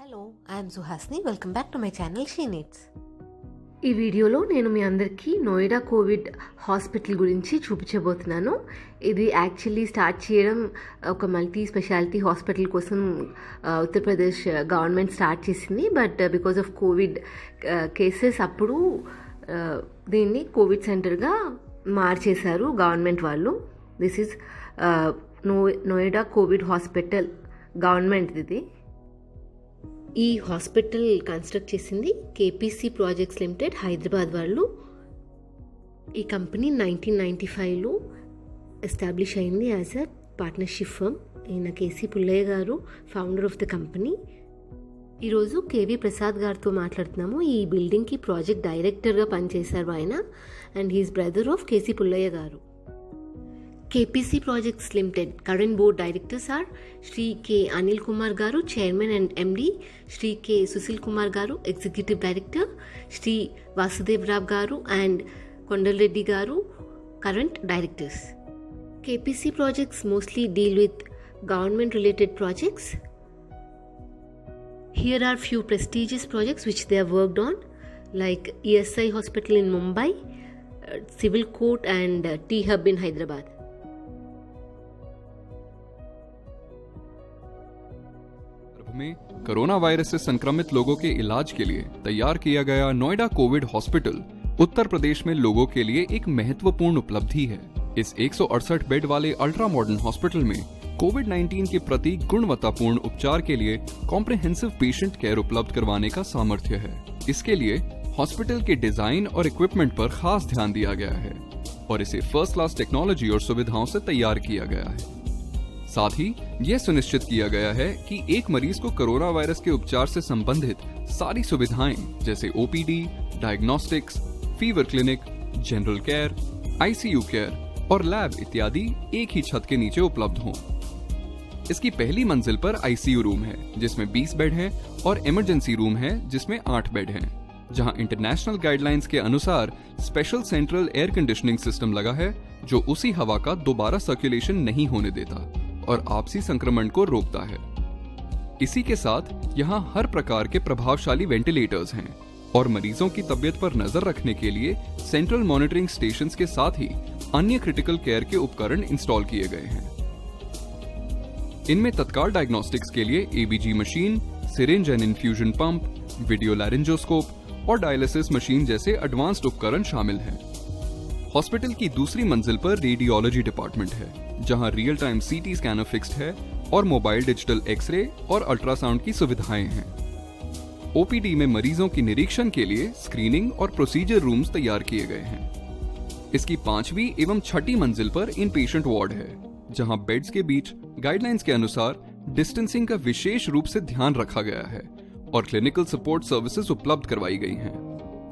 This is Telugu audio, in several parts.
Hello, I'm Suhasini. Welcome back to my channel she needs. ఈ వీడియోలో నేను మీ అందరికీ నోయిడా కోవిడ్ హాస్పిటల్ గురించి చూపించబోతున్నాను. ఇది యాక్చువల్లీ స్టార్ట్ చేయడం ఒక మల్టీ స్పెషాలిటీ హాస్పిటల్ కోసం ఉత్తరప్రదేశ్ గవర్నమెంట్ స్టార్ట్ చేసింది. But because of Covid cases అప్పుడు దీన్ని కోవిడ్ సెంటర్గా మార్చేశారు గవర్నమెంట్ వాళ్ళు. This is Noida Covid hospital government. ఇది ఈ హాస్పిటల్ కన్స్ట్రక్ట్ చేసింది కేపీసీ ప్రాజెక్ట్స్ లిమిటెడ్ హైదరాబాద్ వాళ్ళు. ఈ కంపెనీ 1995లో ఎస్టాబ్లిష్ అయింది యాజ్ అ పార్ట్నర్షిప్ ఫర్మ్. ఈయన KC Pullaiah garu founder of the company. ఈరోజు కేవీ ప్రసాద్ గారితో మాట్లాడుతున్నాము. ఈ బిల్డింగ్కి ప్రాజెక్ట్ డైరెక్టర్గా పనిచేశారు ఆయన. And his brother of KC Pullaiah గారు. KPC Projects Limited current board directors are Shri K. Anil Kumar Garu, Chairman and MD, Shri K. Susil Kumar Garu, Executive Director, Shri Vasudev Rao Garu and Kondal Reddy Garu, current directors. KPC projects mostly deal with government related projects. Here are few prestigious projects which they have worked on, like ESI Hospital in Mumbai, Civil Court and T-Hub in Hyderabad. में कोरोना वायरस से संक्रमित लोगों के इलाज के लिए तैयार किया गया नोएडा कोविड हॉस्पिटल उत्तर प्रदेश में लोगों के लिए एक महत्वपूर्ण उपलब्धि है. इस 168 बेड वाले अल्ट्रा मॉडर्न हॉस्पिटल में कोविड-19 के प्रति गुणवत्तापूर्ण उपचार के लिए कॉम्प्रिहेंसिव पेशेंट केयर उपलब्ध करवाने का सामर्थ्य है. इसके लिए हॉस्पिटल के डिजाइन और इक्विपमेंट पर खास ध्यान दिया गया है और इसे फर्स्ट क्लास टेक्नोलॉजी और सुविधाओं से तैयार किया गया है. साथ ही यह सुनिश्चित किया गया है कि एक मरीज को कोरोना वायरस के उपचार से संबंधित सारी सुविधाएं जैसे OPD, diagnostics, fever clinic, general care, ICU care और लैब इत्यादि एक ही छत के नीचे उपलब्ध हों. इसकी पहली मंजिल पर आईसीयू रूम है जिसमें 20 बेड हैं और इमरजेंसी रूम है जिसमें 8 बेड हैं, जहां इंटरनेशनल गाइडलाइंस के अनुसार special central air conditioning system लगा है जो उसी हवा का दोबारा सर्कुलेशन नहीं होने देता और आपसी संक्रमण को रोकता है. इसी के साथ यहाँ हर प्रकार के प्रभावशाली वेंटिलेटर्स हैं और मरीजों की तबीयत पर नजर रखने के लिए सेंट्रल मॉनिटरिंग स्टेशंस के साथ ही अन्य क्रिटिकल केयर के उपकरण इंस्टॉल किए गए हैं. इनमें तत्काल डायग्नोस्टिक्स के लिए ABG machine, syringe and infusion pump, video laryngoscope और डायलिसिस मशीन जैसे एडवांस्ड उपकरण शामिल हैं. हॉस्पिटल की दूसरी मंजिल पर रेडियोलॉजी डिपार्टमेंट है जहां रियल टाइम सीटी स्कैनर फिक्स्ड है और मोबाइल डिजिटल एक्सरे और अल्ट्रासाउंड की सुविधाएं हैं. ओपीडी में मरीजों की निरीक्षण के लिए स्क्रीनिंग और प्रोसीजर रूम्स तैयार किए गए हैं. इसकी 5वीं एवं 6ठी मंजिल पर इन पेशेंट वार्ड है जहां बेड्स के बीच गाइडलाइंस के अनुसार डिस्टेंसिंग का विशेष रूप से ध्यान रखा गया है और क्लिनिकल सपोर्ट सर्विसेज उपलब्ध करवाई गई हैं.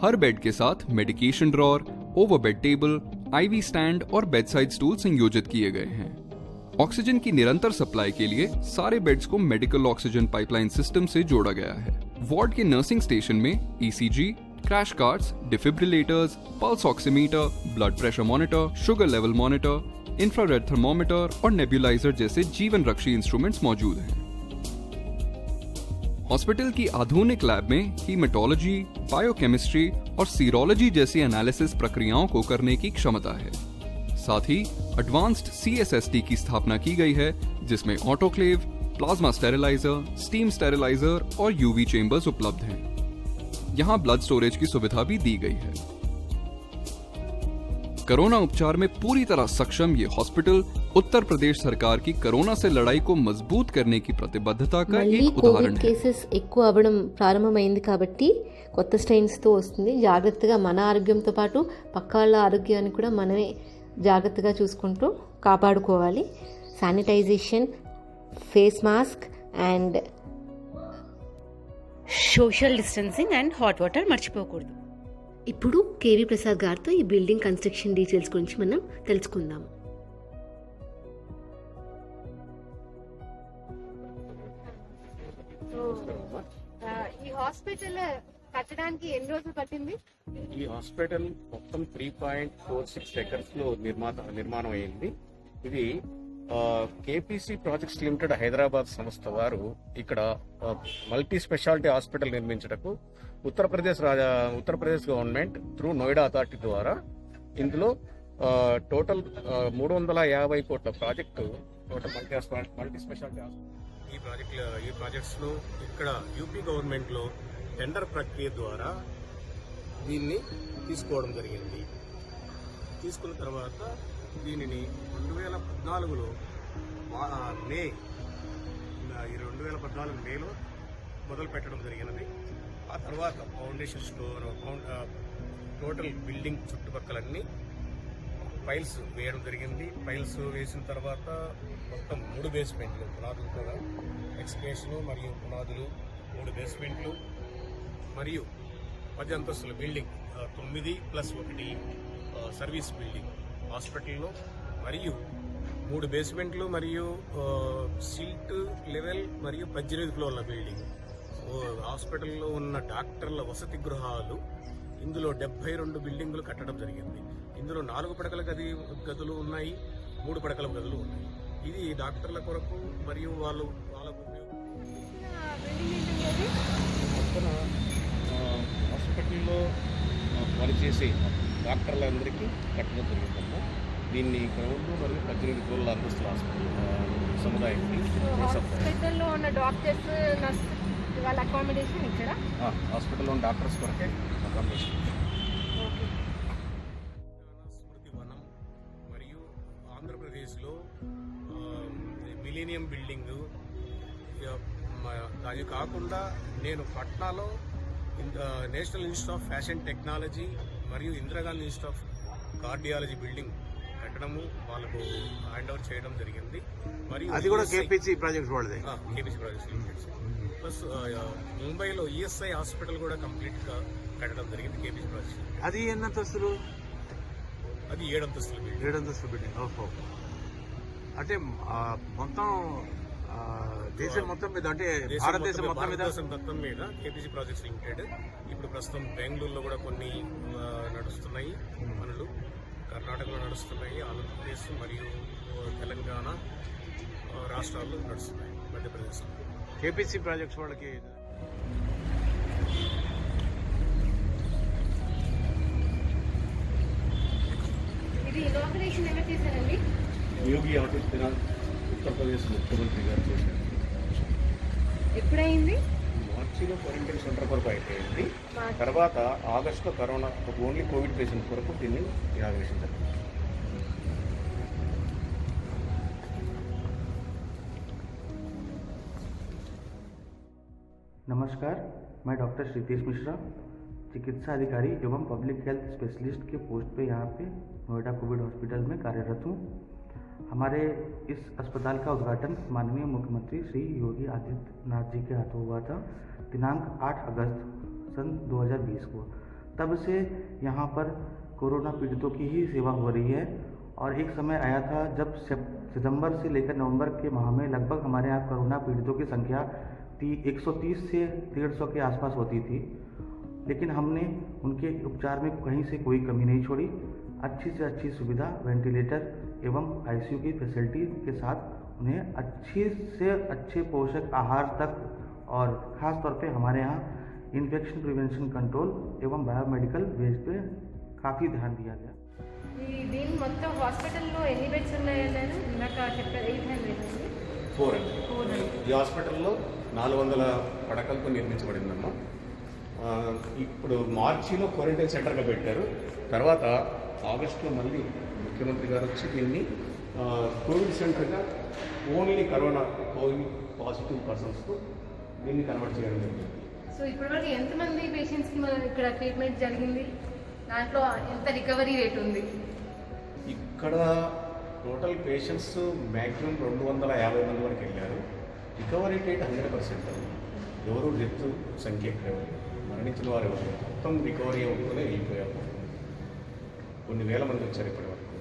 हर बेड के साथ medication drawer, overbed table, IV stand और बेडसाइड स्टूल संयोजित किए गए हैं. ऑक्सीजन की निरंतर सप्लाई के लिए सारे बेड्स को मेडिकल ऑक्सीजन पाइपलाइन सिस्टम से जोड़ा गया है. वार्ड के नर्सिंग स्टेशन में ECG, crash cards, defibrillators, pulse oximeter, blood pressure monitor, sugar level monitor, infrared thermometer और नेबुलाइजर जैसे जीवन रक्षी इंस्ट्रूमेंट्स मौजूद हैं. हॉस्पिटल की आधुनिक लैब में हीमेटोलॉजी, बायोकेमिस्ट्री और सीरोलॉजी जैसी एनालिसिस प्रक्रियाओं को करने की क्षमता है. साथ ही एडवांस्ड सीएसएसटी की स्थापना की गई है जिसमें autoclave, plasma steriliser, steam steriliser और यूवी चेंबर्स उपलब्ध हैं. यहाँ ब्लड स्टोरेज की सुविधा भी दी गई है. कोरोना उपचार में पूरी तरह सक्षम ये हॉस्पिटल उत्तर प्रदेश सरकार की कोरोना से लड़ाई को मजबूत करने की प्रतिबद्धता का एक उदाहरण है. కేసెస్ ఎక్కువ అవ్వడం ప్రారంభమైంది కాబట్టి కొత్త స్ట్రెయిన్స్ తో వస్తుంది. జాగ్రత్తగా మన ఆరోగ్యంతో పాటు పక్క వాళ్ళ ఆరోగ్యాన్ని కూడా మనమే జాగ్రత్తగా చూసుకుంటూ కాపాడుకోవాలి. Sanitization, face mask and social distancing and hot water మర్చిపోకూడదు. ఇప్పుడు కేవీ ప్రసాద్ గారితో ఈ బిల్డింగ్ కన్స్ట్రక్షన్ డీటెయిల్స్ గురించి మనం తెలుసుకుందాం. ఈ హాస్పిటల్ కట్టడానికి ఎన్ని రోజులు పట్టింది? ఈ హాస్పిటల్ మొత్తం 3.46 ఎకర్స్ లో నిర్మాణం అయింది. ఇది కేపీసీ ప్రాజెక్ట్స్ లిమిటెడ్ హైదరాబాద్ సంస్థ వారు ఇక్కడ మల్టీ స్పెషాలిటీ హాస్పిటల్ నిర్మించటకు Uttar Pradesh government through Noida authority ద్వారా ఇందులో టోటల్ 350 కోట్ల ప్రాజెక్టు టోటల్ మల్టీ స్పెషాలిటీ ఈ ప్రాజెక్ట్స్ ను ఇక్కడ యూపీ గవర్నమెంట్ లో టెండర్ ప్రక్రియ ద్వారా దీన్ని తీసుకోవడం జరిగింది. తీసుకున్న తర్వాత దీనిని 2014లో మేలో మొదలు పెట్టడం జరిగినది. ఆ తర్వాత ఫౌండేషన్ స్టోర్ టోటల్ బిల్డింగ్ చుట్టుపక్కలన్నీ పైల్స్ వేయడం జరిగింది. పైల్స్ వేసిన తర్వాత మొత్తం 3 బేస్మెంట్లు పునాదులు కూడా ఎక్స్కేషన్ మరియు పునాదులు 3 బేస్మెంట్లు మరియు 10 అంతస్తుల బిల్డింగ్ 9+1 సర్వీస్ బిల్డింగ్ హాస్పిటల్లో మరియు 3 బేస్మెంట్లు మరియు సీట్ లెవెల్ మరియు 18 ఫ్లోర్ల బిల్డింగ్. హాస్పిటల్లో ఉన్న డాక్టర్ల వసతి గృహాలు ఇందులో 72 బిల్డింగులు కట్టడం జరిగింది. ఇందులో 4 పడకల గదులు ఉన్నాయి, 3 పడకల గదులు ఉన్నాయి. ఇది డాక్టర్ల కొరకు మరియు వాళ్ళకు పక్కన హాస్పిటల్లో పనిచేసే డాక్టర్లందరికీ కట్టడం జరిగిందమ్మా. దీన్ని గ్రౌండ్ మరియు 18 ఫ్లోర్ల అంతస్తుల హాస్పిటల్ సముదాయానికి హాస్పిటల్లో ఉన్న డాక్టర్స్ నర్స్ వాళ్ళ అకామిడేషన్ ఇక్కడ హాస్పిటల్లో ఉన్న డాక్టర్స్ కొరకే అకామిడేషన్. స్మృతి వనం మరియు ఆంధ్రప్రదేశ్లో మిలీనియం బిల్డింగ్, అది కాకుండా నేను పట్నాలో national institute of fashion technology మరియు Indira Gandhi institute of cardiology building కట్టడము వాళ్ళకు హ్యాండ్ ఓవర్ చేయడం జరిగింది. మరియు అది కూడా కేపీసీ ప్రాజెక్ట్స్ వాళ్ళదే. KPC projects limited. ప్లస్ ముంబైలో ఈఎస్ఐ హాస్పిటల్ కూడా కంప్లీట్ గా కట్టడం జరిగింది కేపీసీ ప్రాజెక్ట్. అది ఎన్ని అంతస్తులు? అది 7 అంతస్తుల బిల్డింగ్. 7 అంతస్తుల బిల్డింగ్. ఓహో. అంటే మొత్తం దేశం మొత్తం మీద, అంటే భారతదేశం మొత్తం మీద కేపీసీ ప్రాజెక్ట్స్ లిమిటెడ్ ఇప్పుడు ప్రస్తుతం బెంగళూరులో కూడా కొన్ని నడుస్తున్నాయి పనులు, కర్ణాటకలో నడుస్తున్నాయి, ఆంధ్రప్రదేశ్ మరియు తెలంగాణ రాష్ట్రాల్లో నడుస్తున్నాయి, మధ్యప్రదేశ్. కేపీసీ ప్రాజెక్ట్స్ వాళ్ళకి ఇది ఇనాగరేషన్ ఎవరు చేశారండి? యోగి ఆదిత్యనాథ్ ఉత్తరప్రదేశ్ ముఖ్యమంత్రి గారు చేశారు. ఎప్పుడైంది? మార్చిలో క్వారంటైన్ సెంటర్ కొరకు అయిపోయింది. తర్వాత ఆగస్టులో కరోనా ఓన్లీ కోవిడ్ పేషెంట్ కొరకు దీన్ని ఇనాగరేషన్ జరిగింది. नमस्कार, मैं डॉक्टर श्रीतेश मिश्रा, चिकित्सा अधिकारी एवं पब्लिक हेल्थ स्पेशलिस्ट के पोस्ट पे यहाँ पे नोएडा कोविड हॉस्पिटल में कार्यरत हूँ। हमारे इस अस्पताल का उद्घाटन माननीय मुख्यमंत्री श्री योगी आदित्यनाथ जी के हाथों हुआ था दिनांक 8 अगस्त सन 2020 को। तब से यहाँ पर कोरोना पीड़ितों की ही सेवा हो रही है और एक समय आया था जब सितंबर से लेकर नवंबर के माह में लगभग हमारे यहाँ कोरोना पीड़ितों की संख्या 130 से 150 के आसपास होती थी, लेकिन हमने उनके उपचार में कहीं से कोई कमी नहीं छोड़ी। अच्छी से अच्छी सुविधा, वेंटिलेटर एवं आईसीयू की फैसिलिटी के साथ उन्हें अच्छे से अच्छे पोषक आहार तक और ख़ास तौर पे हमारे यहाँ इन्फेक्शन प्रिवेंशन कंट्रोल एवं बायोमेडिकल वेज पे काफ़ी ध्यान दिया गया। దీని మొత్తం హాస్పిటల్లో ఎన్ని బెడ్స్ ఉన్నాయన్నారు? ఇందాక చెప్పారు 800. 400. ఈ హాస్పిటల్లో 400 పడకలతో నిర్మించబడిందమ్మా. ఇప్పుడు మార్చిలో క్వారంటైన్ సెంటర్గా పెట్టారు. తర్వాత ఆగస్టులో మళ్ళీ ముఖ్యమంత్రి గారు వచ్చి దీన్ని కోవిడ్ సెంటర్గా ఓన్లీ కోవిడ్ పాజిటివ్ పర్సన్స్కు దీన్ని కన్వర్ట్ చేయడం జరిగింది. సో ఇప్పటివరకు ఎంతమంది పేషెంట్స్కి ఇక్కడ ట్రీట్మెంట్ జరిగింది? దాంట్లో ఎంత రికవరీ రేట్ ఉంది? ఇక్కడ టోటల్ పేషెంట్స్ మ్యాక్సిమం 250 మంది వరకు వెళ్ళారు. Recovery rate 100%. ఎవరు డెత్ సంఖ్య ఎక్కడ మరణించిన వారు ఎవరు మొత్తం రికవరీ అవుతూనే వెళ్ళిపోయారు. కొన్ని వేల మంది వచ్చారు ఇప్పటి వరకు.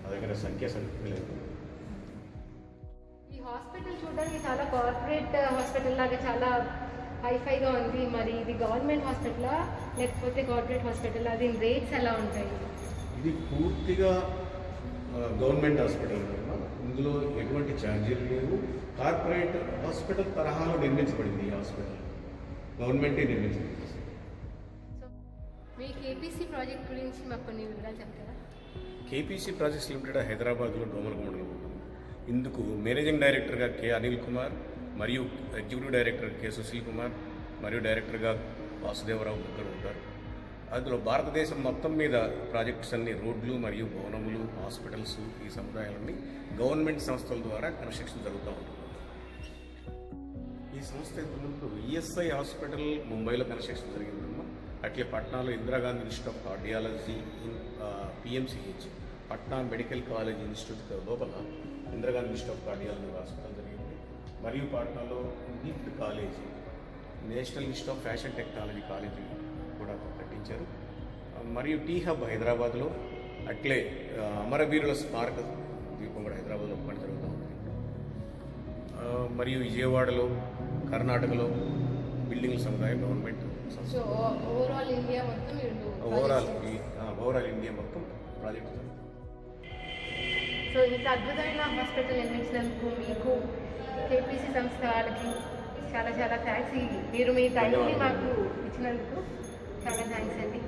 నా దగ్గర సంఖ్య లేదు. ఈ హాస్పిటల్ చూడడానికి చాలా కార్పొరేట్ హాస్పిటల్ లాగా చాలా హైఫైగా ఉంది. మరి ఇది గవర్నమెంట్ హాస్పిటలా లేకపోతే కార్పొరేట్ హాస్పిటల్? దీని రేట్స్ ఎలా ఉంటాయి? ఇది పూర్తిగా గవర్నమెంట్ హాస్పిటల్. ఇందులో ఎటువంటి ఛార్జీలు లేవు. కార్పొరేట్ హాస్పిటల్ తరహాలో నిర్మించబడింది ఈ హాస్పిటల్, గవర్నమెంటే నిర్మించింది. సో మీ కేపీసీ ప్రాజెక్ట్ గురించి మాకు కొన్ని వివరాలు చెప్తారా? కేపీసీ ప్రాజెక్ట్స్ లిమిటెడ్ హైదరాబాద్లో డోమలగూడలో ఉంది. ఇందుకు మేనేజింగ్ డైరెక్టర్గా కె అనిల్ కుమార్ మరియు executive director K Sushil Kumar మరియు డైరెక్టర్గా వాసుదేవరావు ముగ్గురు ఉంటారు. అందులో భారతదేశం మొత్తం మీద ప్రాజెక్ట్స్ అన్ని రోడ్లు మరియు భవనములు, హాస్పిటల్స్, ఈ సముదాయాలన్నీ గవర్నమెంట్ సంస్థల ద్వారా కన్స్ట్రక్షన్ జరుగుతూ ఉంటుంది. ఈ సంస్థ ఇంతకుముందు ఈఎస్ఐ హాస్పిటల్ ముంబైలో కన్స్ట్రక్షన్ జరిగిందమ్మా. అట్లే పట్నాలో Indira Gandhi institute of cardiology PMCH, Patna medical college institute లోపల Indira Gandhi institute of cardiology hospital జరిగింది. మరియు పాట్నాలో NIFT college, national institute of fashion technology college కూడా కట్టించారు. మరియు టీ హబ్ హైదరాబాద్లో, అట్లే అమరవీరుల స్మారక ద్వీపం కూడా హైదరాబాద్లో పని జరుగుతూ ఉంది. మరియు విజయవాడలో, కర్ణాటకలో బిల్డింగ్ల సముదాయం గవర్నమెంట్ సంస్థ. సో ఓవరాల్ ఇండియా మొత్తం ఓవరాల్ ఇండియా మొత్తం ప్రాజెక్ట్ జరుగుతుంది. సో ఇంత అద్భుతమైన హాస్పిటల్ నిర్మించినందుకు మీకు కేపీసీ సంస్థ వాళ్ళకి చాలా చాలా థ్యాంక్స్. మీరు మీ టైంని మాకు ఇచ్చినందుకు చాలా థ్యాంక్స్ అండి.